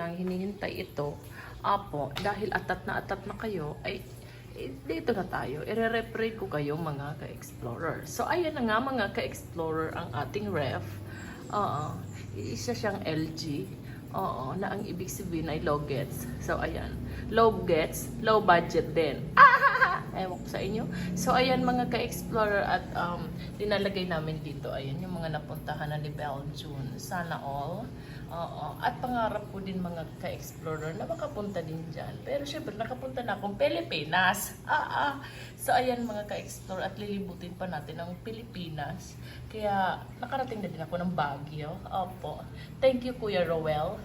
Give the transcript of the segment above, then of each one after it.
nang hinihintay ito, apo, dahil atat na kayo, ay dito na tayo. Ire-reprate ko kayo mga ka-explorer. So, ayan na nga mga ka-explorer ang ating ref. Isa siyang LG. Na ang ibig sabihin ay low gets. So, ayan. Low gets, low budget din. Ewan ko sa inyo. So, ayan mga ka-explorer at dinalagay namin dito. Ayan yung mga napuntahan na ni Belgium. Sana all. At pangarap ko din mga ka-explorer na makapunta din dyan. Pero syempre, nakapunta na akong Pilipinas. So, ayan mga ka-explorer at lilibutin pa natin ang Pilipinas. Kaya, nakarating na din ako ng Baguio. Opo. Thank you, Kuya Roel.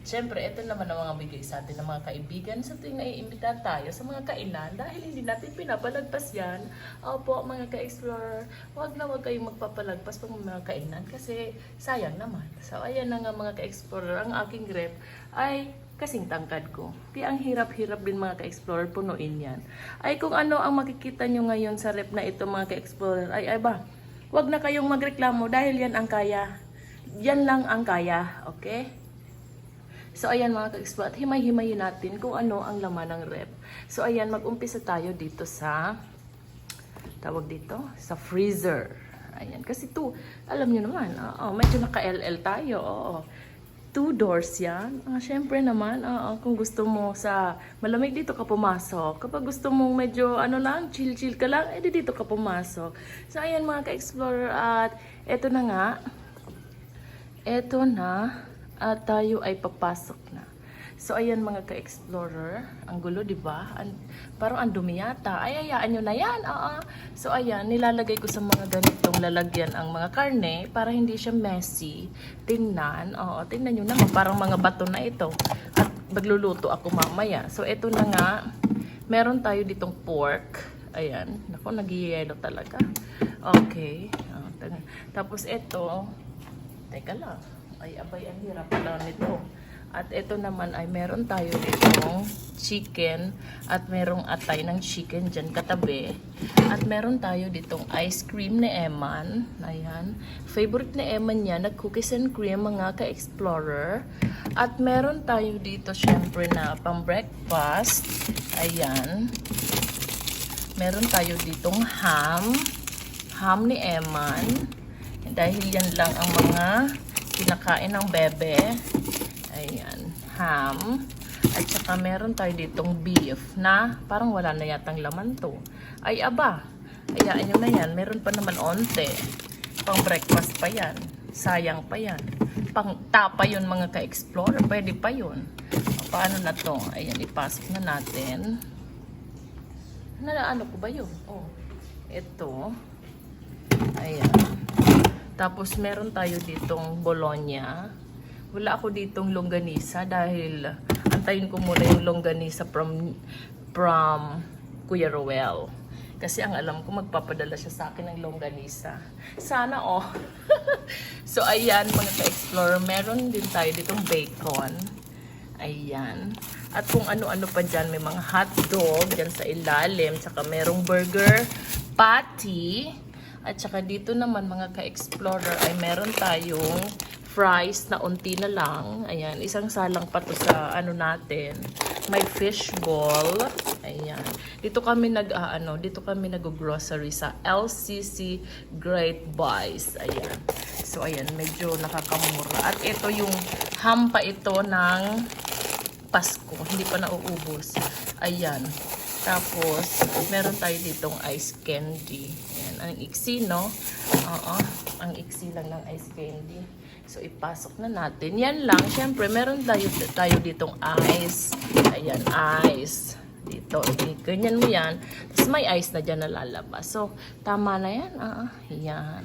Siyempre, ito naman ang mga bigay sa atin ng mga kaibigan sa tuwing naiimbita tayo sa mga kainan dahil hindi natin pinapalagpas yan. Opo, mga ka-explorer, huwag kayong magpapalagpas pag mga kainan kasi sayang naman. So, ayan na nga mga ka-explorer, ang aking rep ay kasing tangkad ko. Kaya ang hirap-hirap din mga ka-explorer, punuin yan. Ay kung ano ang makikita nyo ngayon sa rep na ito mga ka-explorer, ay ba, huwag na kayong magreklamo dahil yan ang kaya. Yan lang ang kaya, okay? So, ayan mga ka-explorer, himay-himayin natin kung ano ang laman ng rep. So, ayan, mag-umpisa tayo dito sa, tawag dito, sa freezer. Ayan, kasi to, alam nyo naman, medyo naka-LL tayo, 2 doors yan. Syempre naman, kung gusto mo sa malamig dito ka pumasok. Kapag gusto mo medyo lang, chill-chill ka lang, dito ka pumasok. So, ayan mga ka-explorer, at eto na nga, at tayo ay papasok na. So, ayan mga ka-explorer. Ang gulo, di ba? Parang ang dumi yata. Ay, ayaan nyo na yan. So, ayan, nilalagay ko sa mga ganitong lalagyan ang mga karne para hindi siya messy. Tingnan. Tingnan nyo naman. Parang mga bato na ito. At magluluto ako mamaya. So, ito na nga. Meron tayo ditong pork. Ayan. Naku, nag-yelo talaga. Okay. Tapos ito. Teka lang. Ay, abay, ang hirap pala nito. At ito naman ay meron tayo ditong chicken at merong atay ng chicken dyan katabi. At meron tayo ditong ice cream ni Eman. Ayan. Favorite ni Eman niya, nag-cookies and cream mga ka-explorer. At meron tayo dito syempre na pang-breakfast. Ayan. Meron tayo ditong ham. Ham ni Eman. Dahil yan lang ang mga kinakain ng bebe. Ayan, ham. At saka meron tayo ditong beef na parang wala na yatang laman to. Ay aba, ayaan nyo na yan. Meron pa naman onte. Pang breakfast pa yan. Sayang pa yan. Pang tapa yun mga ka-explorer. Pwede pa yun. Paano na to? Ayan, ipasok na natin. Ano ko ba yun? Ito. Ayan. Tapos, meron tayo ditong bologna. Wala ako ditong longganisa dahil antayin ko muna yung longganisa from Kuya Roel. Kasi ang alam ko, magpapadala siya sa akin ng longganisa. Sana, So, ayan, mga ka-explorer, meron din tayo ditong bacon. Ayan. At kung ano-ano pa dyan, may mga hotdog dyan sa ilalim. Tsaka merong burger patty. At saka dito naman mga ka-explorer ay meron tayong fries na unti na lang. Ayan, isang salang pa to sa natin. May fishball. Ayan. Dito kami nag-grocery sa LCC Great Buys. Ayan. So ayan, medyo nakakamura. At ito yung ham pa ito ng Pasko. Hindi pa nauubos. Ayan. Tapos, meron tayo ditong ice candy. Ayan, ang iksi, no? Ang iksi lang ng ice candy. So, ipasok na natin. Yan lang. Siyempre, meron tayo ditong ice. Ayan, ice. Dito. Ganyan mo yan. Tapos, may ice na dyan na lalabas. So, tama na yan. Yan.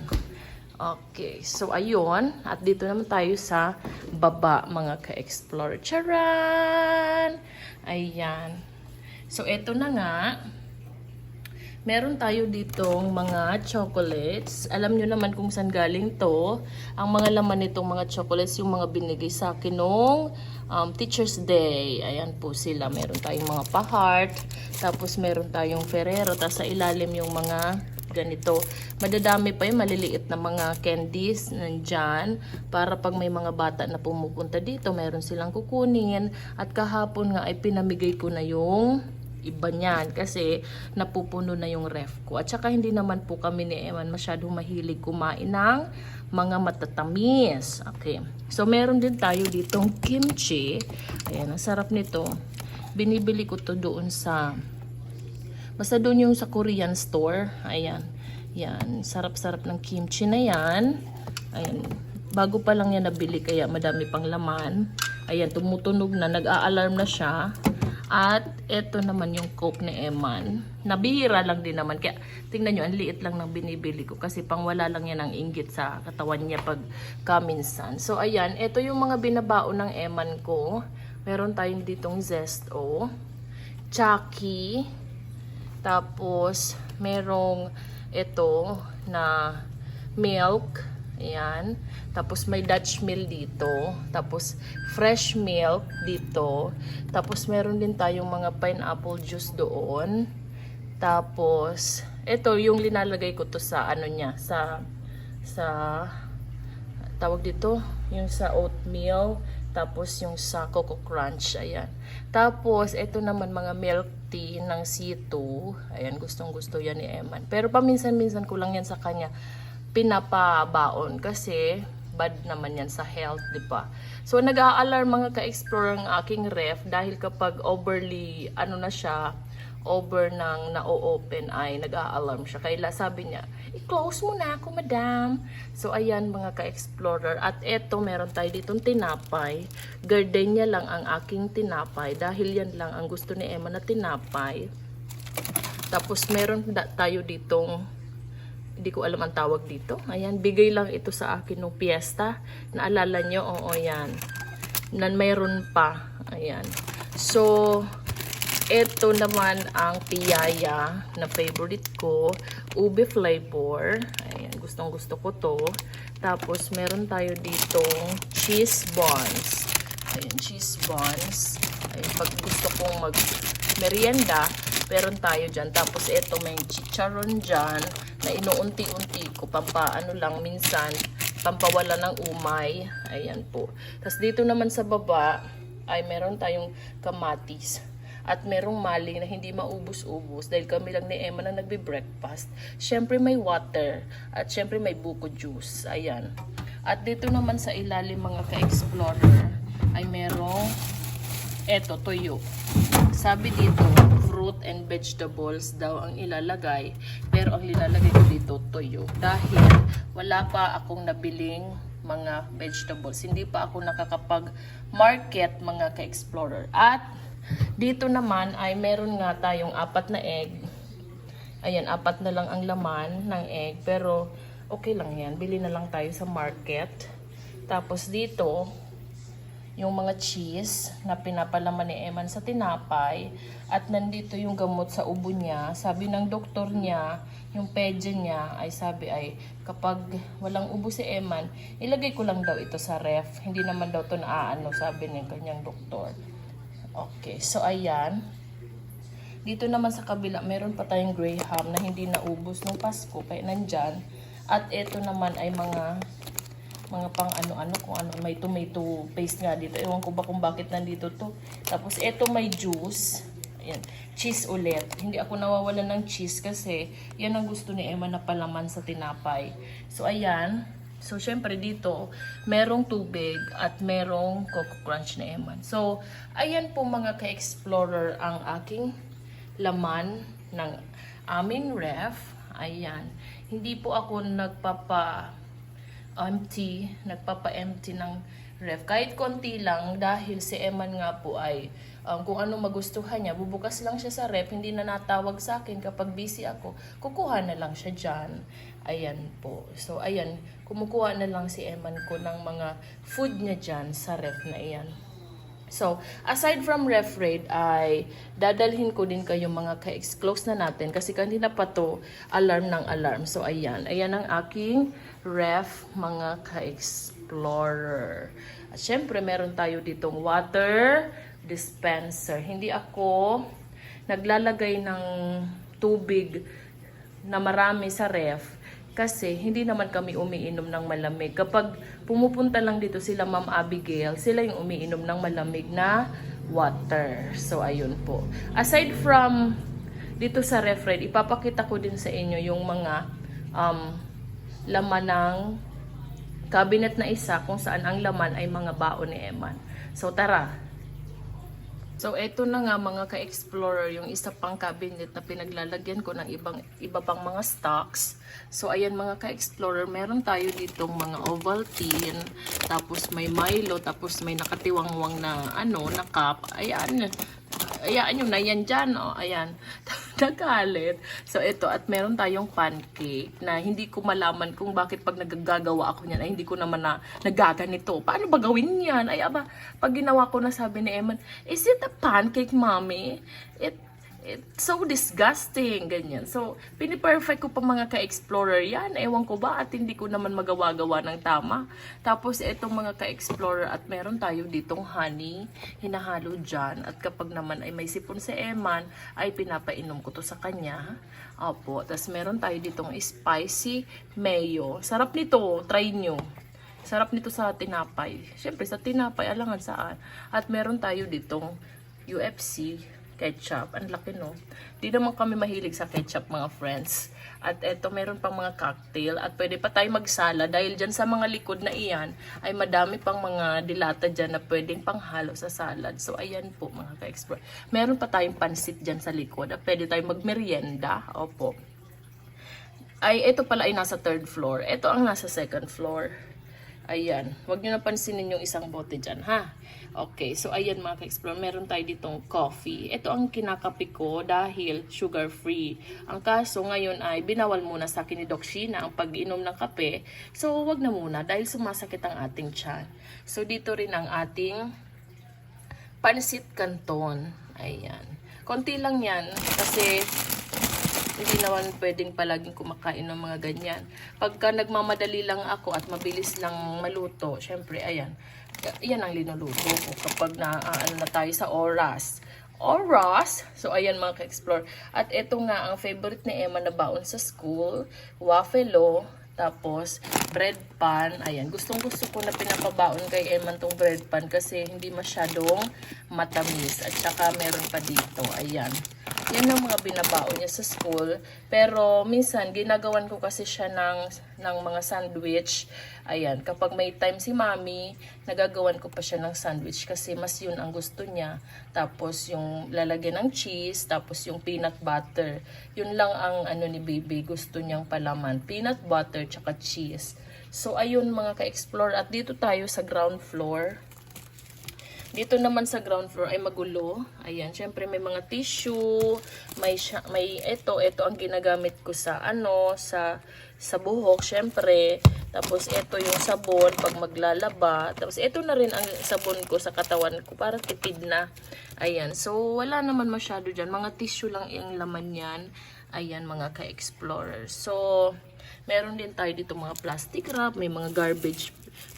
Okay. So, ayun. At dito naman tayo sa baba, mga ka-explorer. Charan! Ayan. So, eto na nga. Meron tayo ditong mga chocolates. Alam nyo naman kung saan galing to. Ang mga laman nitong mga chocolates, yung mga binigay sa akin nung Teacher's Day. Ayan po sila. Meron tayong mga pa-heart. Tapos meron tayong Ferrero. Tapos sa ilalim yung mga ganito. Madadami pa yung maliliit na mga candies nandyan para pag may mga bata na pumupunta dito, meron silang kukunin. At kahapon nga ay pinamigay ko na yung iba niyan kasi napupuno na yung ref ko. At saka hindi naman po kami ni Eman masyadong mahilig kumain ng mga matatamis. Okay. So meron din tayo ditong kimchi. Ayan, ang sarap nito. Binibili ko to doon sa basta doon yung sa Korean store. Ayan. Yan, sarap-sarap ng kimchi na yan. Ayan. Bago pa lang yan nabili kaya madami pang laman. Ayan, tumutunog na, nag-a-alarm na siya. At ito naman yung Coke ni Eman. Nabihira lang din naman. Kaya tingnan nyo, ang liit lang ng binibili ko. Kasi pang wala lang yan ang inggit sa katawan niya pag kaminsan. So ayan, ito yung mga binabao ng Eman ko. Meron tayong ditong Zesto, Chucky, tapos merong ito na milk. Ayan. Tapos may Dutch mill dito. Tapos fresh milk dito. Tapos meron din tayong mga pineapple juice doon. Tapos ito yung linalagay ko to sa ano niya, sa tawag dito, yung sa oatmeal. Tapos yung sa Coco Crunch. Ayan. Tapos ito naman mga milk tea ng C2. Ayan, gustong-gusto yan ni Eman. Pero paminsan-minsan ko lang yan sa kanya pinapabaon kasi bad naman yan sa health, di ba? So nag-a-alarm mga ka-explore ang aking ref dahil kapag overly ano na siya, over nang na-open ay nag-a-alarm siya. Kaya sabi niya, i-close mo na ako, madam. So ayan mga ka-explorer, at eto meron tayo ditong tinapay. Gardenia lang ang aking tinapay dahil yan lang ang gusto ni Emma na tinapay. Tapos meron tayo ditong hindi ko alam ang tawag dito. Ayan, bigay lang ito sa akin nung piyesta. Naalala nyo? Oo, yan. Mayroon pa. Ayan. So, ito naman ang piyaya na favorite ko. Ube flavor. Ayan, gustong gusto ko to. Tapos, meron tayo ditong cheese buns. Ayan, cheese buns. Ayan, pag gusto kong mag-merienda, meron tayo dyan. Tapos, ito may chicharon dyan na inuunti-unti ko, pampaano lang minsan, pampawala ng umay. Ayan po. Tapos dito naman sa baba, ay meron tayong kamatis. At merong mali na hindi maubos-ubos dahil kami lang ni Emma na nagbe-breakfast. Siyempre may water. At siyempre may buko juice. Ayan. At dito naman sa ilalim mga ka-explorer, ay merong eto, toyo. Sabi dito, fruit and vegetables daw ang ilalagay. Pero ang nilalagay ko dito, toyo. Dahil wala pa akong nabiling mga vegetables. Hindi pa ako nakakapag-market mga ka-explorer. At dito naman ay meron nga tayong 4 na egg. Ayan, 4 na lang ang laman ng egg. Pero okay lang yan. Bili na lang tayo sa market. Tapos dito, yung mga cheese na pinapalaman ni Eman sa tinapay. At nandito yung gamot sa ubo niya. Sabi ng doktor niya, yung pedya niya, ay sabi ay kapag walang ubo si Eman, ilagay ko lang daw ito sa ref. Hindi naman daw ito naaano, sabi ng kanyang doktor. Okay, so ayan. Dito naman sa kabila, meron pa tayong graham na hindi naubos nung Pasko, kaya nandyan. At ito naman ay mga pang ano-ano, kung ano, may tomato paste nga dito. Ewan ko ba kung bakit nandito to. Tapos ito may juice. Ayan, cheese ulit. Hindi ako nawawalan ng cheese kasi yan ang gusto ni Emma na palaman sa tinapay. So ayan. So syempre dito, merong tubig at merong Coco Crunch na Emma. So ayan po mga ka-explorer ang aking laman ng aming ref. Ayan. Hindi po ako nagpapa-empty ng ref. Kahit konti lang dahil si Eman nga po ay kung ano magustuhan niya, bubukas lang siya sa ref, hindi na natawag sa akin kapag busy ako, kukuha na lang siya dyan. Ayan po. So ayan, kumukuha na lang si Eman ko ng mga food niya dyan sa ref na iyan. So, aside from ref raid, ay dadalhin ko din kayo mga ka-close na natin kasi kanina pa to alarm ng alarm. So, ayan. Ayan ang aking ref mga ka-explorer. At syempre, meron tayo ditong water dispenser. Hindi ako naglalagay ng tubig na marami sa ref kasi hindi naman kami umiinom ng malamig. Kapag pumupunta lang dito sila Ma'am Abigail, sila yung umiinom ng malamig na water. So, ayun po. Aside from dito sa ref, ipapakita ko din sa inyo yung mga laman ng cabinet na isa kung saan ang laman ay mga baon ni Eman. So, tara! So, eto na nga mga ka-explorer, yung isa pang cabinet na pinaglalagyan ko ng iba pang mga stocks. So, ayan mga ka-explorer, meron tayo ditong mga Ovaltine, tapos may Milo, tapos may nakatiwangwang na, na cup. Ayan, yun na yan dyan, ayan, nagalit. So, ito, at meron tayong pancake na hindi ko malaman kung bakit pag nagagawa ako niyan, ay hindi ko naman na nagaganito. Paano ba gawin yan? Ay, aba, pag ginawa ko na sabi ni Eman, is it a pancake, mommy? It's so disgusting, ganyan. So, piniperfect ko pa mga ka-explorer yan. Ewan ko ba at hindi ko naman magawa-gawa ng tama. Tapos, itong mga ka-explorer at meron tayo ditong honey, hinahalo dyan. At kapag naman ay may sipon si Eman, ay pinapainom ko to sa kanya. Opo. Tapos, meron tayo ditong spicy mayo. Sarap nito, try nyo. Sarap nito sa tinapay. Siyempre, sa tinapay, alangan saan. At meron tayo ditong UFC ketchup. Ang laki, no? Di naman kami mahilig sa ketchup, mga friends. At eto, meron pang mga cocktail. At pwede pa tayo magsala dahil dyan sa mga likod na iyan ay madami pang mga dilata dyan na pwedeng panghalo sa salad. So, ayan po, mga ka-explore. Meron pa tayong pansit dyan sa likod. At pwede tayong magmerienda. Opo. Ay, ito pala ay nasa 3rd floor. Ito ang nasa 2nd floor. Ayan. Huwag nyo napansinin yung isang bote dyan, ha? Okay. So, ayan mga ka-explore. Meron tayo ditong coffee. Ito ang kinakape ko dahil sugar-free. Ang kaso ngayon ay binawal muna sa akin ni Doc Sheena ang pag-inom ng kape. So, wag na muna dahil sumasakit ang ating tiyan. So, dito rin ang ating pansit canton. Ayan. Konti lang yan kasi hindi naman pwedeng palaging kumakain ng mga ganyan. Pagka nagmamadali lang ako at mabilis lang maluto, syempre, ayan. Yan ang linuluto ko kapag na tayo sa oras. So, ayan mga ka-explore. At ito nga ang favorite ni Emma na baon sa school. Waffle, tapos bread pan. Ayan, gustong-gusto ko na pinapabaon kay Emma tong bread pan kasi hindi masyadong matamis. At saka meron pa dito. Ayan. Yan ang mga binabaon niya sa school. Pero minsan, ginagawan ko kasi siya ng mga sandwich. Ayan, kapag may time si mami, nagagawan ko pa siya ng sandwich kasi mas yun ang gusto niya. Tapos yung lalagyan ng cheese, tapos yung peanut butter. Yun lang ang ni baby, gusto niyang palaman. Peanut butter tsaka cheese. So ayun mga ka-explore. At dito tayo sa ground floor. Dito naman sa ground floor ay magulo. Ayan, syempre may mga tissue, may ito ang ginagamit ko sa sa buhok, syempre. Tapos ito yung sabon pag maglalaba. Tapos ito na rin ang sabon ko sa katawan ko para tipid na. Ayan, so wala naman masyado diyan. Mga tissue lang yung laman niyan. Ayan mga ka-explorer. So meron din tayo dito mga plastic wrap, may mga garbage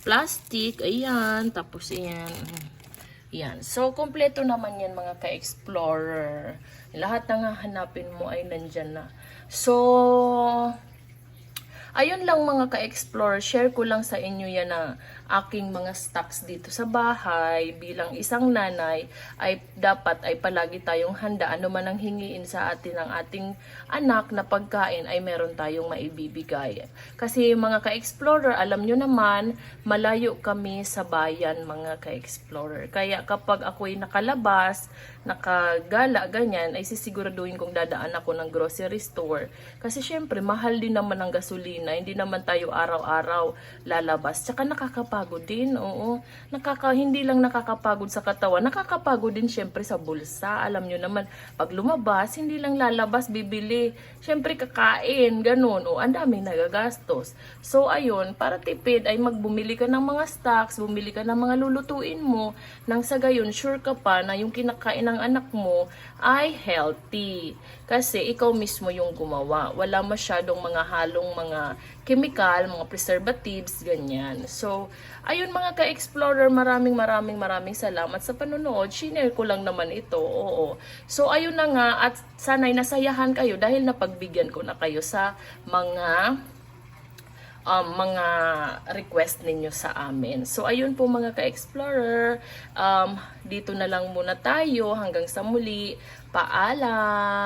plastic. Ayan, tapos ayan. Yan. So, kompleto naman yan mga ka-explorer. Lahat ng hahanapin mo ay nandyan na. So, ayun lang mga ka-explorer. Share ko lang sa inyo yan na aking mga stocks dito sa bahay. Bilang isang nanay, ay dapat ay palagi tayong handa. Ano man ang hingiin sa atin ng ating anak na pagkain ay meron tayong maibibigay. Kasi mga ka-explorer, alam nyo naman, malayo kami sa bayan mga ka-explorer. Kaya kapag ako'y nakalabas, nakagala, ganyan, ay sisiguraduhin kong dadaan ako ng grocery store. Kasi syempre, mahal din naman ang gasolina. Hindi naman tayo araw-araw lalabas. Tsaka nakakapagod din, oo. Hindi lang nakakapagod sa katawan, nakakapagod din syempre sa bulsa. Alam nyo naman, pag lumabas, hindi lang lalabas, bibili. Syempre kakain, ganun. O, ang daming nagagastos. So, ayun, para tipid ay magbumili ka ng mga stocks, bumili ka ng mga lulutuin mo, nang sa gayon, sure ka pa na yung kinakain ng anak mo ay healthy. Kasi ikaw mismo yung gumawa. Wala masyadong mga halong mga chemical, mga preservatives, ganyan. So, ayun mga ka-explorer, maraming salamat sa panonood. Share ko lang naman ito, oo. So, ayun na nga, at sana'y nasayahan kayo dahil napagbigyan ko na kayo sa mga request ninyo sa amin. So, ayun po mga ka-explorer, dito na lang muna tayo hanggang sa muli. Paalam!